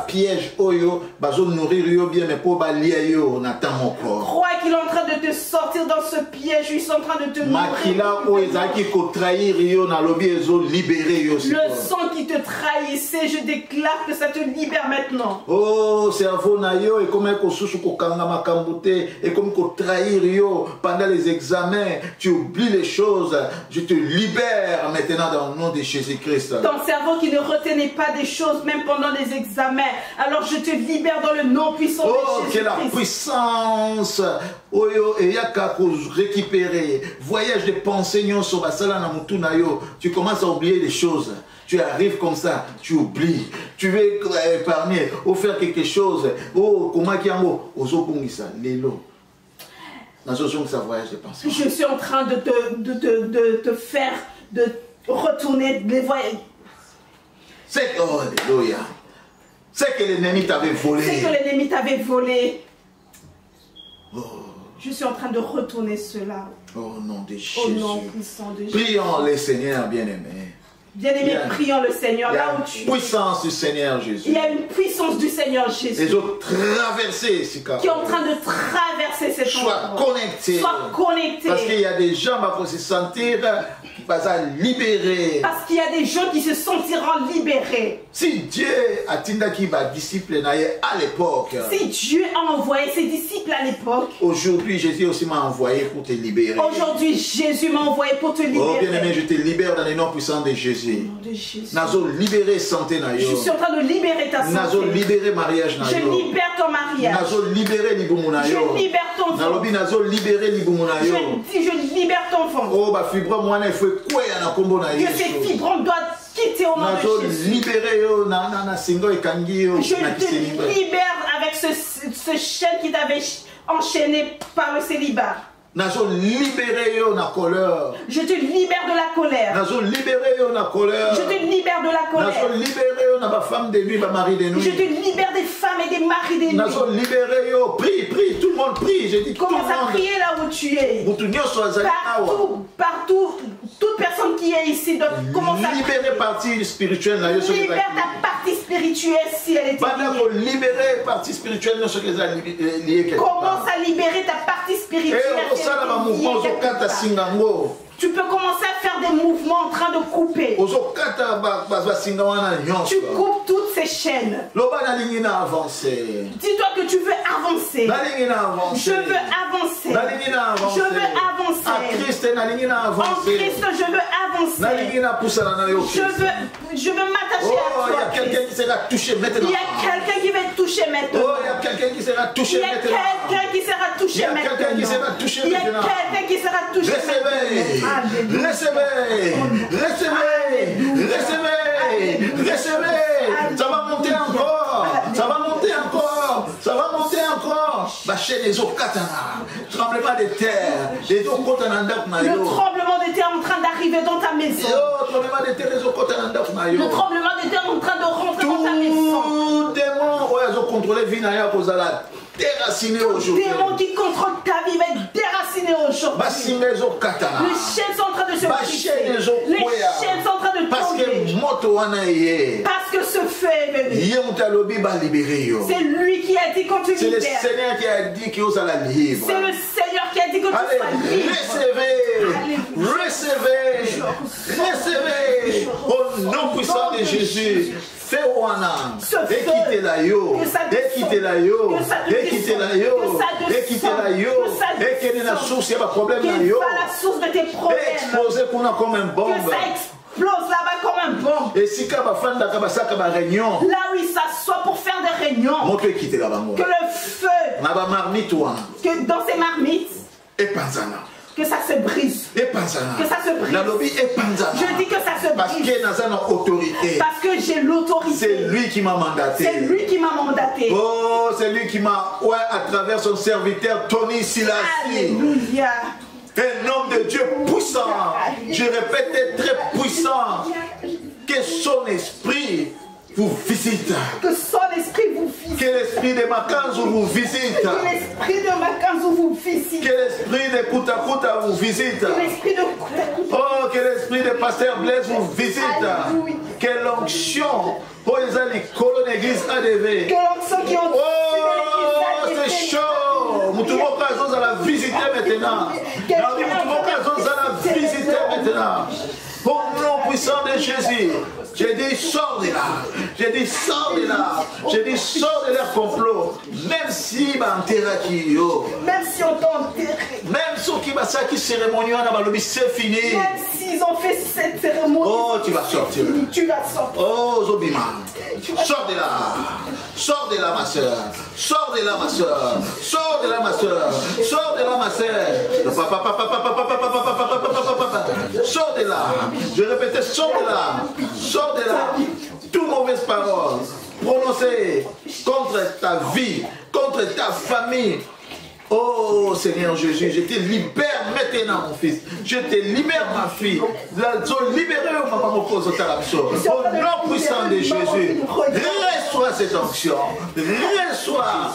Speaker 2: piège oyo bazo nourrir yo bien mais pour balier yo n'attend encore.
Speaker 1: Crois qu'il est en train de te sortir dans ce piège, ils sont en train de te nourrir.
Speaker 2: Makila o ezaki ko trahir yo na lobi ezo libérer yo.
Speaker 1: Le sang qui te trahissait, je déclare que ça te libère maintenant.
Speaker 2: Oh, cerveau na yo et comme ko susu ko kanga makambute et comme ko trahir yo pendant les examens, tu oublies les choses, je te libère maintenant dans le nom de Jésus-Christ.
Speaker 1: Ton cerveau qui ne retenait pas des choses même pendant les examens, alors je te libère dans le nom puissant de Jésus-Christ.
Speaker 2: Que la puissance oyo eyaka ko récupérer voyage de pensée nyonso basala na mutu na yo, tu commences à oublier les choses. Tu arrives comme ça, tu oublies. Tu veux épargner ou faire quelque chose. Oh, comment qui en haut ozobungisa lelo. Je
Speaker 1: suis en train de te faire de retourner les voyages.
Speaker 2: C'est oh, alléluia. C'est que l'ennemi t'avait volé.
Speaker 1: C'est que l'ennemi t'avait volé. Oh. Je suis en train de retourner cela.
Speaker 2: Au nom de Jésus.
Speaker 1: Au nom puissant de Jésus.
Speaker 2: Prions le Seigneur bien-aimé.
Speaker 1: Bien-aimé, prions le Seigneur là où tu es.
Speaker 2: Il y a une puissance du Seigneur Jésus.
Speaker 1: Il y a une puissance du Seigneur Jésus.
Speaker 2: Les autres traversés,
Speaker 1: qui est en train de traverser cette
Speaker 2: Sois connecté.
Speaker 1: Sois connecté.
Speaker 2: Parce qu'il y a des gens qui vont se sentir libérés.
Speaker 1: Parce qu'il y a des gens qui se sentiront libérés.
Speaker 2: Si Dieu a tindaki ba disciples à l'époque.
Speaker 1: Si Dieu a envoyé ses disciples à l'époque.
Speaker 2: Aujourd'hui, Jésus aussi m'a envoyé pour te libérer.
Speaker 1: Aujourd'hui, Jésus m'a envoyé pour te libérer.
Speaker 2: Oh bien-aimé, je te libère dans les noms puissants de Jésus. Nazo libérer santé na yo.
Speaker 1: Je suis en train de libérer ta santé.
Speaker 2: Nazo libérer mariage na yo.
Speaker 1: Je libère ton mariage.
Speaker 2: Nazo libérer libumu na yo.
Speaker 1: Je libère ton ventre.
Speaker 2: Nalobi nazo libérer libumu na yo.
Speaker 1: Je libère ton ventre.
Speaker 2: Oh ba fibrome wana il faut quoi na kombo na Yesu.
Speaker 1: Que ces fibromes doivent quitter au nom de Jésus.
Speaker 2: Libérer yo na singo ekangi yo.
Speaker 1: Je te libère avec ce chêne qui t'avait enchaîné par le célibat.
Speaker 2: Nazo libéré yo na colère.
Speaker 1: Je te libère de la colère.
Speaker 2: Nazo libéré yo na colère.
Speaker 1: Je te libère de la colère.
Speaker 2: Nazo libéré yo na ba femme de nuit, ba mari de nuit.
Speaker 1: Je te libère des femmes et des maris de nuit.
Speaker 2: Nazo libéré yo, prie, prie, tout le monde prie. J'ai dit
Speaker 1: commence à prier là où tu es. Partout, toute personne qui est ici doit commencer à prier.
Speaker 2: Libérer partie spirituelle là,
Speaker 1: libère ta partie spirituelle si elle est liée.
Speaker 2: Libérer partie spirituelle là, ce que ça lié quelque part.
Speaker 1: Commence à libérer ta partie spirituelle. Tu peux commencer à faire des mouvements en train de couper. Tu coupes toutes ces chaînes. Dis-toi que tu veux avancer. Je veux avancer. Je veux avancer. En Christ, je veux avancer. Je veux m'attacher à toi.
Speaker 2: Il y a quelqu'un qui sera touché maintenant.
Speaker 1: Il y a quelqu'un qui va être touché maintenant.
Speaker 2: Il y a quelqu'un qui sera touché maintenant.
Speaker 1: Il y a quelqu'un qui sera touché maintenant. Il y a quelqu'un qui sera touché maintenant. Recevez, recevez, recevez, recevez. Ça va monter encore. Ça va monter encore. Ça va monter encore. Tremblement de terre. Le tremblement de terre est en train d'arriver dans ta maison.
Speaker 2: Le tremblement de terre
Speaker 1: est en train de rentrer dans ta maison.
Speaker 2: Tout démon, ils ont contrôlé vie. déraciné
Speaker 1: Tout
Speaker 2: aujourd'hui.
Speaker 1: démon qui contrôle ta vie va être déraciné aujourd'hui. Les chaînes sont en train de se briser. Les chaînes sont en train de tomber. Parce que ce feu est venu. C'est lui qui a dit quand tu libères.
Speaker 2: C'est le Seigneur qui a dit qu'il vous allez libre.
Speaker 1: C'est le Seigneur qui a dit que tu sois libre.
Speaker 2: Recevez au nom puissant de Jésus. Fais Wana, et quittez la yo, et quittez la yo, et quittez la yo, et quittez la yo, et quelle est la source, il y a pas de problème la yo,
Speaker 1: la source de tes problèmes,
Speaker 2: explosez comme un bombe,
Speaker 1: que ça explose là-bas comme un bombe,
Speaker 2: et si kaba fanda kaba sa kaba réunion,
Speaker 1: là où il s'assoit pour faire des réunions,
Speaker 2: montre quitter là-bas,
Speaker 1: que le feu,
Speaker 2: naba marmite toi,
Speaker 1: que dans ces marmites,
Speaker 2: et panzana.
Speaker 1: Que ça se brise. Que ça se brise. Je dis que ça se brise.
Speaker 2: Parce qu'il a autorité.
Speaker 1: Parce que j'ai l'autorité.
Speaker 2: C'est lui qui m'a mandaté.
Speaker 1: C'est lui qui m'a mandaté.
Speaker 2: Oh, c'est lui qui m'a, ouais, à travers son serviteur Tony Silassi.
Speaker 1: Alléluia.
Speaker 2: Un homme de Dieu puissant. Je répète, très puissant. Que son esprit vous visite.
Speaker 1: Que son esprit vous visite.
Speaker 2: Que l'esprit de Makanzu vous visite.
Speaker 1: Que l'esprit de Makanzu vous visite.
Speaker 2: Que l'esprit de Kutakuta vous visite.
Speaker 1: Que l'esprit de Kutakuta.
Speaker 2: Oh, que l'esprit de Pasteur Blaise vous visite.
Speaker 1: Alléluia.
Speaker 2: Que l'onction. Oh, ils ont les colonnes d'église ADV.
Speaker 1: Que l'onction qui ont.
Speaker 2: Oh, c'est chaud. Moutoumoko Azos à la visiter maintenant. Moutoumoko Azos à la visiter maintenant. Au nom puissant de Jésus, j'ai dit sors de là, j'ai dit sors de là, j'ai dit sors de leur complot, même si
Speaker 1: même si on t'a enterré,
Speaker 2: même ceux qui va ça qui cérémonie c'est fini,
Speaker 1: même s'ils ont fait cette cérémonie,
Speaker 2: oh tu vas sortir,
Speaker 1: tu vas sortir,
Speaker 2: oh Zobima, sors de là ma soeur, sors de là ma soeur, sors de là ma soeur, sors de là ma soeur, sors de là. Je répétais, sors de là, toute mauvaise parole prononcée contre ta vie, contre ta famille. Oh Seigneur Jésus, je te libère maintenant mon fils, je te libère ma fille, la zone libérée au moment où on au nom puissant de Jésus, reçois cette onction, reçois.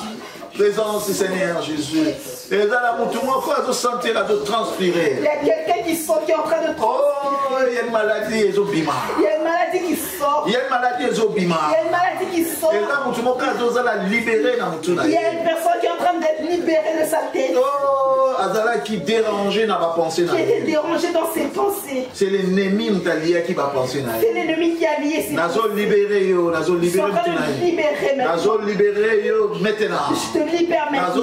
Speaker 2: Présence du Seigneur Jésus. Et dans la montagne, on va sentir la de transpirer.
Speaker 1: Il y a quelqu'un qui sort qui est en train de transpirer.
Speaker 2: Oh, il y a une maladie, ils ont bima.
Speaker 1: Il y a une maladie qui sort.
Speaker 2: Il y a une maladie, ils ont bima.
Speaker 1: Il y a une maladie qui sort.
Speaker 2: Et là, on va la libérer dans le
Speaker 1: il y a une personne qui est en train d'être libérée de sa tête.
Speaker 2: Oh, Azala qui dérangeait dans ma pensée.
Speaker 1: Qui était dérangé dans ses pensées.
Speaker 2: C'est l'ennemi qui va penser.
Speaker 1: C'est l'ennemi qui a lié ses
Speaker 2: pensées. Libéré, nazo libéré maintenant.
Speaker 1: Je te libère maintenant.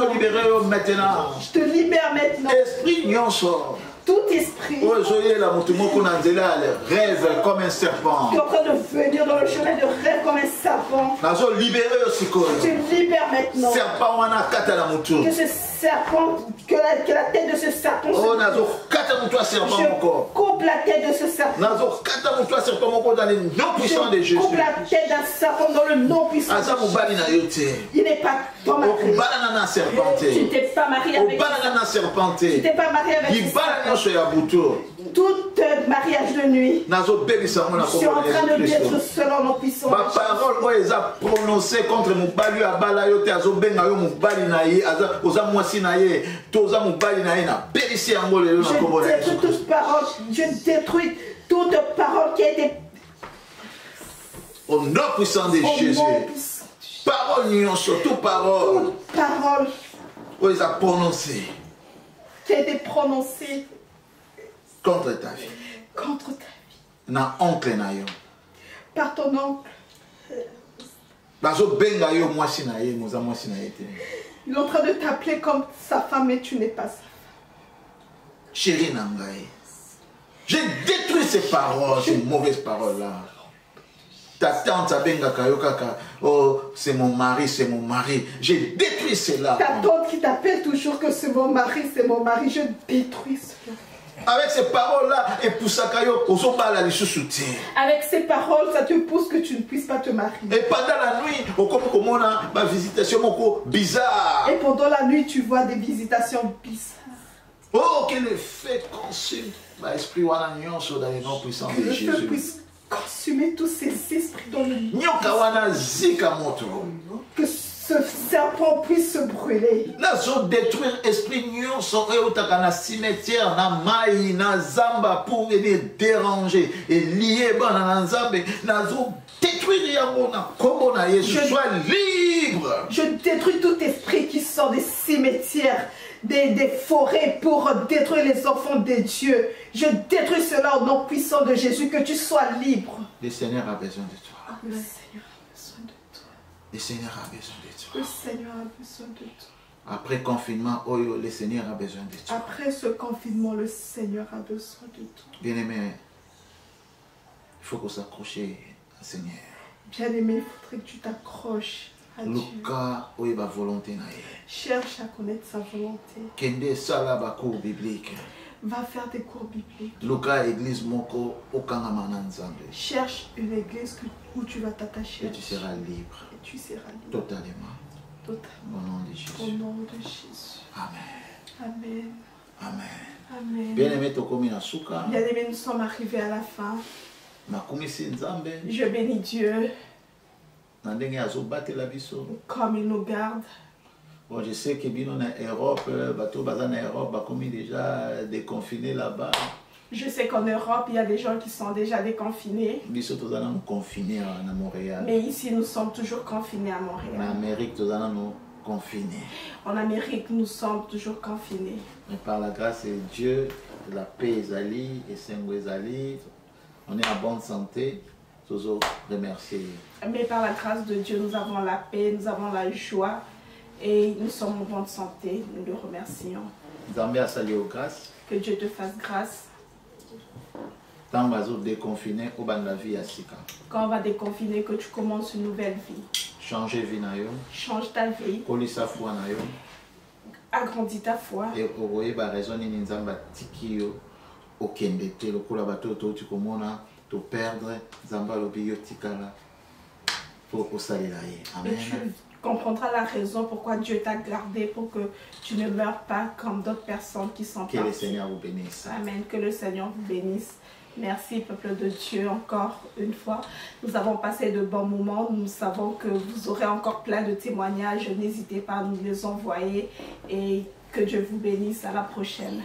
Speaker 1: Je te libère maintenant.
Speaker 2: Esprit nyonso.
Speaker 1: Tout esprit.
Speaker 2: Oh, soyez là, rêve comme un serpent.
Speaker 1: Tu es en train de venir dans le chemin de rêve comme un serpent.
Speaker 2: Nazo libéré aussi.
Speaker 1: Je te libère maintenant.
Speaker 2: Serpent wana kata la mutu.
Speaker 1: Que ce serpent, que la tête de ce serpent.
Speaker 2: Oh, nazo kata mutu serpent encore.
Speaker 1: Coupe la tête de ce serpent.
Speaker 2: Nazo kata mutu serpent encore dans le nom puissant de Jésus.
Speaker 1: Coupe la tête d'un serpent dans le nom puissant.
Speaker 2: Asa mubali na yote.
Speaker 1: Il n'est pas ton mari.
Speaker 2: Okubala na serpenté.
Speaker 1: Tu t'es pas marié avec.
Speaker 2: Okubala na serpenté.
Speaker 1: Tu t'es pas marié avec.
Speaker 2: Tout
Speaker 1: mariage de nuit. Je suis en train de d'être selon nos puissances.
Speaker 2: Ma parole, moi, ils ont prononcé contre mon balu à balayote, azo benga yo mon bali naïe, oza moisi naïe, toza mon bali naïe na périssi angole na kombo na.
Speaker 1: Je détruis toute parole qui a été.
Speaker 2: Au nom puissant de Jésus. Parole nion surtout parole.
Speaker 1: Toute parole.
Speaker 2: Où ils ont prononcé.
Speaker 1: Qui a été prononcée.
Speaker 2: Contre ta vie.
Speaker 1: Contre ta vie.
Speaker 2: Na oncle na yo.
Speaker 1: Par ton oncle.
Speaker 2: Bazo benga yo mwasi na ye, moza mwasi na ye te.
Speaker 1: Il est en train de t'appeler comme sa femme et tu n'es pas sa femme.
Speaker 2: Chérie Nangaï. J'ai détruit ces paroles, ces mauvaises paroles-là. Ta tante a benga kayo kaka. Oh, c'est mon mari, c'est mon mari. J'ai détruit cela.
Speaker 1: Ta tante qui t'appelle toujours que c'est mon mari, c'est mon mari. Je détruis cela.
Speaker 2: Avec ces paroles-là, et pour ça,
Speaker 1: avec ces paroles, ça te pousse que tu ne puisses pas te marier.
Speaker 2: Et pendant la nuit, on a ma visitation bizarre.
Speaker 1: Et pendant la nuit, tu vois des visitations bizarres.
Speaker 2: Oh, que le feu consume l'esprit ou la nuance dans les noms puissants de Jésus.
Speaker 1: Que le feu puisse consumer tous ces esprits dans le
Speaker 2: monde. Que
Speaker 1: ce serpent puisse se brûler.
Speaker 2: Nous détruire l'esprit nyonso et otaka na cimetière na mai na zamba pour venir déranger et lier na nzambe nazo détruire yango na kombo na Yesu. Sois libre.
Speaker 1: Je détruis tout esprit qui sort des cimetières, des forêts pour détruire les enfants de Dieu. Je détruis cela au nom puissant de Jésus, que tu sois libre.
Speaker 2: Le Seigneur a besoin de toi.
Speaker 1: Le Seigneur a besoin de toi.
Speaker 2: Le Seigneur a besoin de toi.
Speaker 1: Le Seigneur a besoin de toi.
Speaker 2: Après confinement, le Seigneur a besoin de toi.
Speaker 1: Après ce confinement, le Seigneur a besoin de toi.
Speaker 2: Bien-aimé, il faut qu'on s'accroche au Seigneur.
Speaker 1: Bien-aimé, il faudrait que tu t'accroches à Dieu. Cherche à connaître sa volonté.
Speaker 2: Kende sala ba cours biblique.
Speaker 1: Va faire des cours bibliques.
Speaker 2: Luka église moko okangama na nzambe.
Speaker 1: Cherche une église où tu vas t'attacher.
Speaker 2: Et tu seras libre.
Speaker 1: Et tu seras libre.
Speaker 2: Totalement.
Speaker 1: Totalement.
Speaker 2: Au nom de Jésus.
Speaker 1: Au nom de Jésus.
Speaker 2: Amen.
Speaker 1: Amen.
Speaker 2: Amen.
Speaker 1: Amen.
Speaker 2: Bien-aimé, tokomi na suka.
Speaker 1: Bien-aimé, nous sommes arrivés à la fin.
Speaker 2: Nakumisi nzambe.
Speaker 1: Je bénis Dieu.
Speaker 2: Nandenge azobatela biso.
Speaker 1: Comme il nous garde.
Speaker 2: Bon, je sais que bino na Europe, bateau bazan na Europe, bakomi déjà déconfiné là-bas.
Speaker 1: Je sais qu'en Europe, il y a des gens qui sont déjà déconfinés.
Speaker 2: Biso tozana nous confinés à Montréal.
Speaker 1: Mais ici, nous sommes toujours confinés à Montréal.
Speaker 2: En Amérique, tozana nous confinés.
Speaker 1: En Amérique, nous sommes toujours confinés.
Speaker 2: Mais par la grâce de Dieu, la paix est allée, et Saint-Goué allé, on est en bonne santé. Toujours remercier.
Speaker 1: Mais par la grâce de Dieu, nous avons la paix, nous avons la joie et nous sommes en bonne santé. Nous le remercions. Que Dieu te fasse grâce.
Speaker 2: Quand on
Speaker 1: va déconfiner, que tu commences une nouvelle vie.
Speaker 2: Changer vie.
Speaker 1: Change ta vie. Agrandis ta foi.
Speaker 2: Et raison de perdre Zamba Lobio Tikala pour Amen.
Speaker 1: Et tu comprendras la raison pourquoi Dieu t'a gardé, pour que tu ne meurs pas comme d'autres personnes qui sont parties.
Speaker 2: Que le Seigneur vous bénisse.
Speaker 1: Amen. Que le Seigneur vous bénisse. Merci, peuple de Dieu, encore une fois. Nous avons passé de bons moments. Nous savons que vous aurez encore plein de témoignages. N'hésitez pas à nous les envoyer et que Dieu vous bénisse. À la prochaine.